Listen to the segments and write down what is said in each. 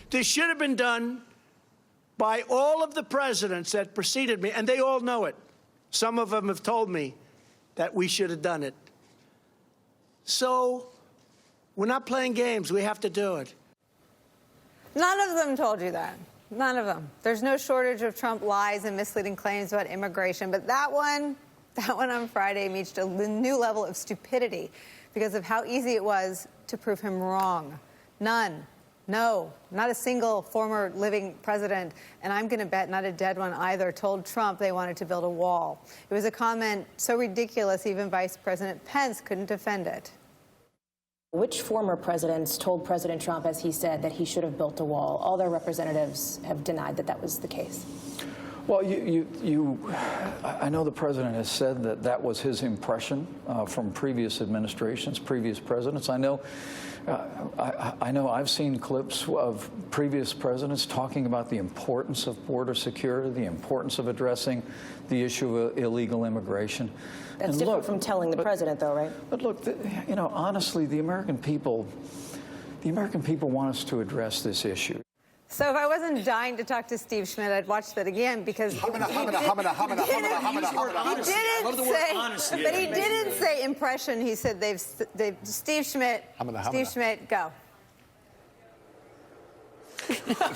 This should have been done by all of the presidents that preceded me, and they all know it. Some of them have told me that we should have done it. So we're not playing games. We have to do it. None of them told you that. None of them. There's no shortage of Trump lies and misleading claims about immigration, but that one on Friday reached a new level of stupidity because of how easy it was to prove him wrong. None. No, not a single former living president, and I'm going to bet not a dead one either, told Trump they wanted to build a wall. It was a comment so ridiculous even Vice President Pence couldn't defend it. Which former presidents told President Trump, as he said, that he should have built a wall? All their representatives have denied that that was the case. Well, I know the president has said that that was his impression from previous administrations, previous presidents. I know I've seen clips of previous presidents talking about the importance of border security, the importance of addressing the issue of illegal immigration. That's different from telling the president, though, right? But look, you know, honestly, the American people want us to address this issue. So if I wasn't dying to talk to Steve Schmidt, I'd watch that again because he didn't say impression. He said they've Steve Schmidt, go.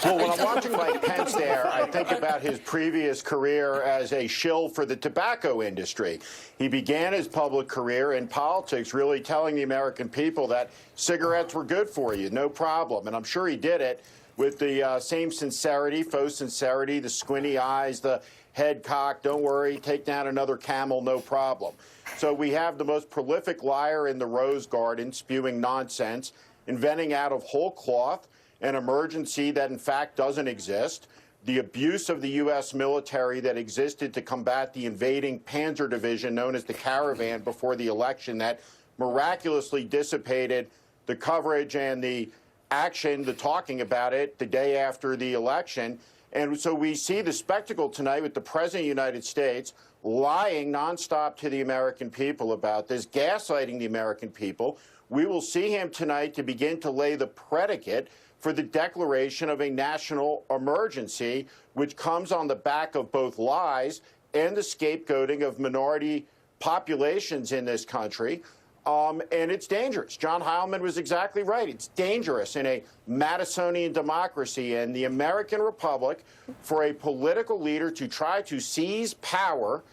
Well, when I'm watching Mike Pence there, I think about his previous career as a shill for the tobacco industry. He began his public career in politics really telling the American people that cigarettes were good for you, no problem. And I'm sure he did it with the same sincerity, faux sincerity, the squinty eyes, the head cock, don't worry, take down another camel, no problem. So we have the most prolific liar in the Rose Garden spewing nonsense, inventing out of whole cloth an emergency that in fact doesn't exist, the abuse of the U.S. military that existed to combat the invading Panzer Division known as the Caravan before the election that miraculously dissipated the coverage and the action, the talking about it the day after the election. And so we see the spectacle tonight with the President of the United States lying nonstop to the American people about this, gaslighting the American people. We will see him tonight to begin to lay the predicate for the declaration of a national emergency, which comes on the back of both lies and the scapegoating of minority populations in this country. And it's dangerous. John Heilemann was exactly right. It's dangerous in a Madisonian democracy and the American Republic for a political leader to try to seize power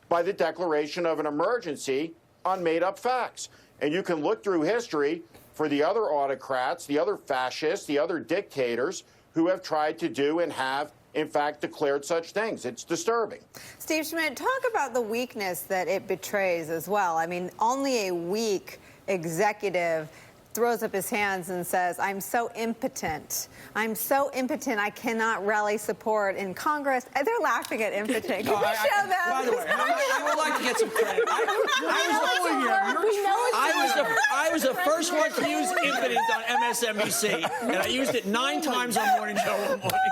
by the declaration of an emergency on made-up facts. And you can look through history for the other autocrats, the other fascists, the other dictators who have tried to do and have in fact declared such things. It's disturbing. Steve Schmidt, talk about the weakness that it betrays as well. I mean, only a weak executive throws up his hands and says, I'm so impotent. I'm so impotent, I cannot rally support in Congress. They're laughing at impotent. Can you show them? By the way, I would like to get some credit. I was the first one to use impotent on MSNBC, and I used it 9 times on Morning Show one morning.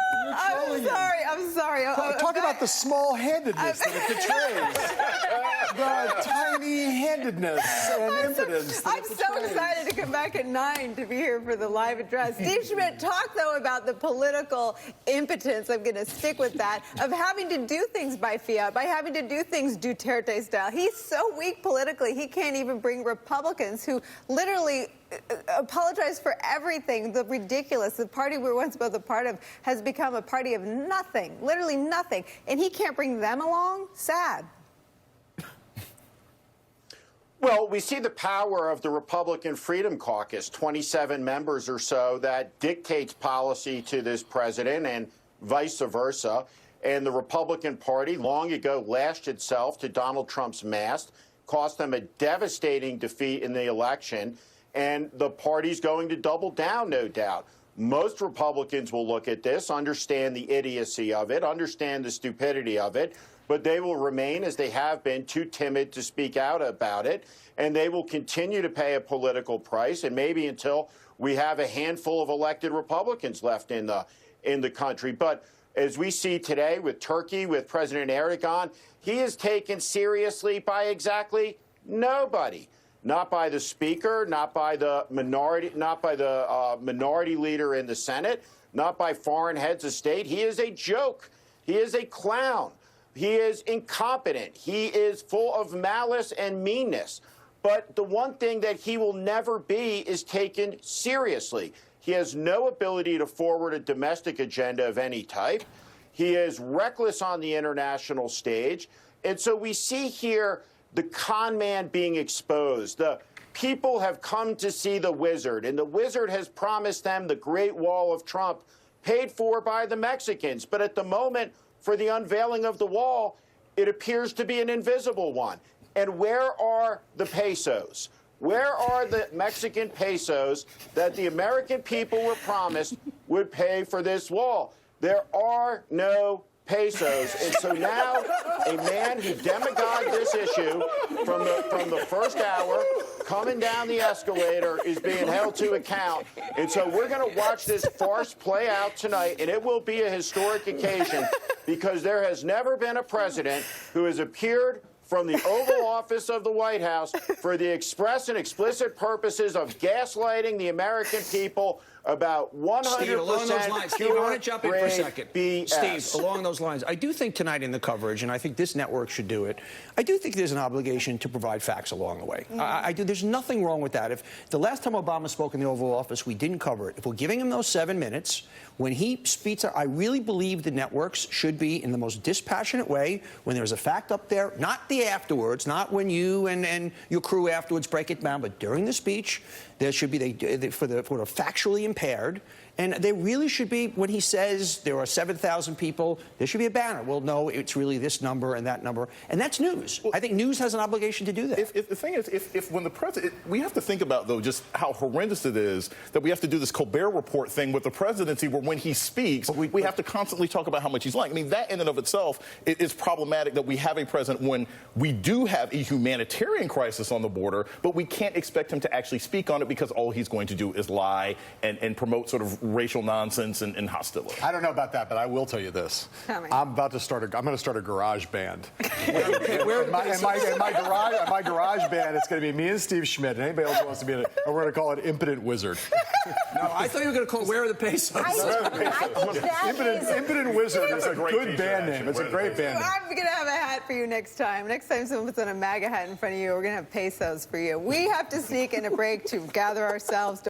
I'm sorry. Talk about the small-handedness that it betrays. The tiny-handedness and impotence. I'm so excited to come back at 9 to be here for the live address. Steve Schmidt, talk, though, about the political impotence, I'm going to stick with that, of having to do things by fiat, by having to do things Duterte style. He's so weak politically, he can't even bring Republicans who literally apologize for everything. The ridiculous. The party we were once both a part of has become a party of nothing, literally nothing. And he can't bring them along? Sad. Well, we see the power of the Republican Freedom Caucus, 27 members or so, that dictates policy to this president and vice versa. And the Republican Party long ago lashed itself to Donald Trump's mast, cost them a devastating defeat in the election. And the party's going to double down, no doubt. Most Republicans will look at this, understand the idiocy of it, understand the stupidity of it, but they will remain, as they have been, too timid to speak out about it, and they will continue to pay a political price, and maybe until we have a handful of elected Republicans left in the country. But as we see today with Turkey, with President Erdogan, he is taken seriously by exactly nobody. not by the Speaker, not by the minority leader in the Senate, not by foreign heads of state. He is a joke. He is a clown. He is incompetent. He is full of malice and meanness. But the one thing that he will never be is taken seriously. He has no ability to forward a domestic agenda of any type. He is reckless on the international stage. And so we see here the con man being exposed. The people have come to see the wizard, and the wizard has promised them the Great Wall of Trump, paid for by the Mexicans. But at the moment, for the unveiling of the wall, it appears to be an invisible one. And where are the pesos? Where are the Mexican pesos that the American people were promised would pay for this wall? There are no pesos. And so now a man who demagogued this issue from the first hour, coming down the escalator, is being held to account. And so we're going to watch this farce play out tonight, and it will be a historic occasion because there has never been a president who has appeared from the Oval Office of the White House for the express and explicit purposes of gaslighting the American people about 100% Steve, along those lines, Steve, I want to jump in for a second. BS. Steve, along those lines, I do think tonight in the coverage, and I think this network should do it, I do think there's an obligation to provide facts along the way. I do. There's nothing wrong with that. If the last time Obama spoke in the Oval Office, we didn't cover it. If we're giving him those 7 minutes, when he speaks, I really believe the networks should be in the most dispassionate way when there's a fact up there, not the afterwards, not when you and your crew afterwards break it down, but during the speech, there should be, for the factually impaired, and there really should be, when he says there are 7,000 people, there should be a banner. Well, no, it's really this number and that number. And that's news. I think news has an obligation to do that. If the thing is, if when the president, we have to think about, though, just how horrendous it is that we have to do this Colbert Report thing with the presidency where when he speaks, we have to constantly talk about how much he's lying. I mean, that in and of itself is problematic that we have a president when we do have a humanitarian crisis on the border, but we can't expect him to actually speak on it because all he's going to do is lie and promote sort of racial nonsense and hostility. I don't know about that, but I will tell you this. I'm going to start a garage band. In my garage band, it's going to be me and Steve Schmidt, and anybody else who wants to be in it, and we're going to call it Impotent Wizard. No, I thought you were going to call it Where Are the Pesos? Impotent Wizard is a good band name. It's a great band name. I'm going to have a hat for you next time. Next time someone puts on a MAGA hat in front of you, we're going to have pesos for you. We have to sneak in a break to gather ourselves.